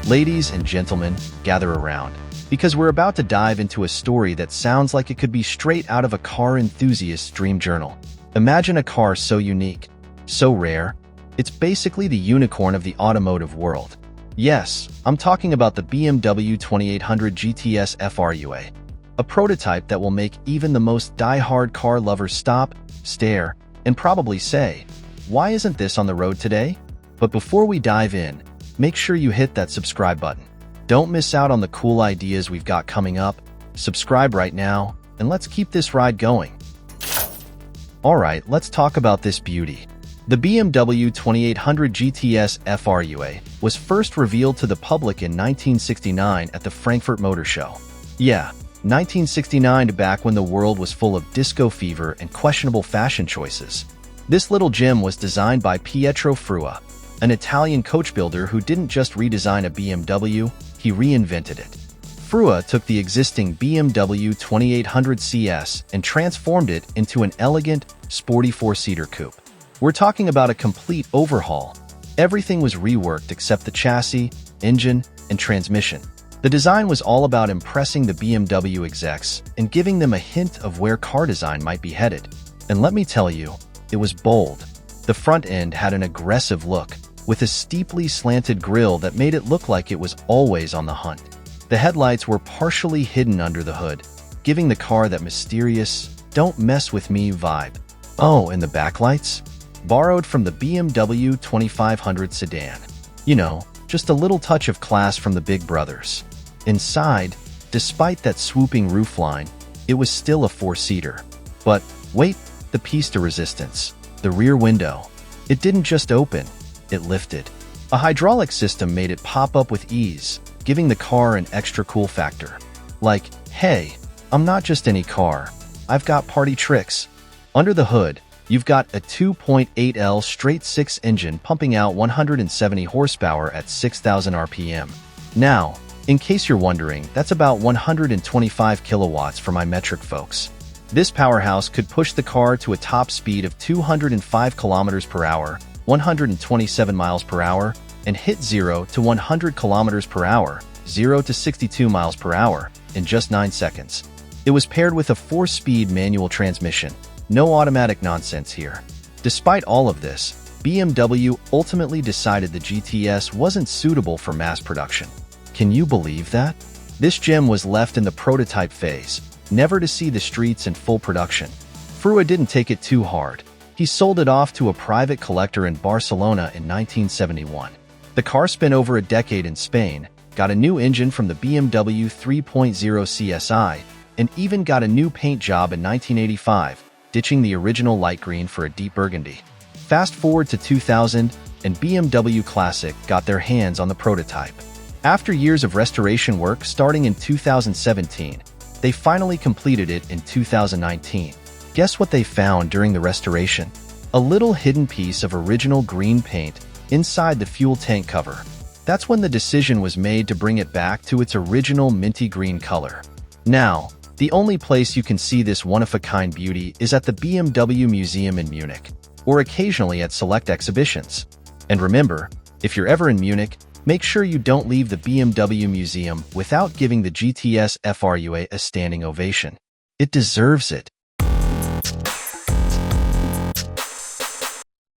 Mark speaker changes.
Speaker 1: Ladies and gentlemen, gather around, because we're about to dive into a story that sounds like it could be straight out of a car enthusiast's dream journal. Imagine a car so unique, so rare, it's basically the unicorn of the automotive world. Yes, I'm talking about the BMW 2800 GTS FRUA, a prototype that will make even the most die-hard car lovers stop, stare, and probably say, "Why isn't this on the road today?" But before we dive in, make sure you hit that subscribe button. Don't miss out on the cool ideas we've got coming up. Subscribe right now, and let's keep this ride going. Alright, let's talk about this beauty. The BMW 2800 GTS FRUA was first revealed to the public in 1969 at the Frankfurt Motor Show. Yeah, 1969, back when the world was full of disco fever and questionable fashion choices. This little gem was designed by Pietro Frua, an Italian coach builder who didn't just redesign a BMW, he reinvented it. Frua took the existing BMW 2800 CS and transformed it into an elegant, sporty four-seater coupe. We're talking about a complete overhaul. Everything was reworked except the chassis, engine, and transmission. The design was all about impressing the BMW execs and giving them a hint of where car design might be headed. And let me tell you, it was bold. The front end had an aggressive look, with a steeply slanted grille that made it look like it was always on the hunt. The headlights were partially hidden under the hood, giving the car that mysterious, "don't mess with me" vibe. Oh, and the backlights? Borrowed from the BMW 2500 sedan. You know, just a little touch of class from the big brothers. Inside, despite that swooping roofline, it was still a four-seater. But wait, the piece de resistance, the rear window. It didn't just open, it lifted. A hydraulic system made it pop up with ease, giving the car an extra cool factor. Like, hey, I'm not just any car, I've got party tricks. Under the hood, you've got a 2.8L straight-six engine pumping out 170 horsepower at 6,000 RPM. Now, in case you're wondering, that's about 125 kilowatts for my metric folks. This powerhouse could push the car to a top speed of 205 kilometers per hour, 127 miles per hour, and hit 0 to 100 kilometers per hour, 0 to 62 miles per hour, in just 9 seconds. It was paired with a 4-speed manual transmission. No automatic nonsense here. Despite all of this, BMW ultimately decided the GTS wasn't suitable for mass production. Can you believe that? This gem was left in the prototype phase, never to see the streets in full production. Frua didn't take it too hard. He sold it off to a private collector in Barcelona in 1971. The car spent over a decade in Spain, got a new engine from the BMW 3.0 CSI, and even got a new paint job in 1985, ditching the original light green for a deep burgundy. Fast forward to 2000, and BMW Classic got their hands on the prototype. After years of restoration work starting in 2017, they finally completed it in 2019. Guess what they found during the restoration? A little hidden piece of original green paint inside the fuel tank cover. That's when the decision was made to bring it back to its original minty green color. Now, the only place you can see this one-of-a-kind beauty is at the BMW Museum in Munich, or occasionally at select exhibitions. And remember, if you're ever in Munich, make sure you don't leave the BMW Museum without giving the GTS FRUA a standing ovation. It deserves it.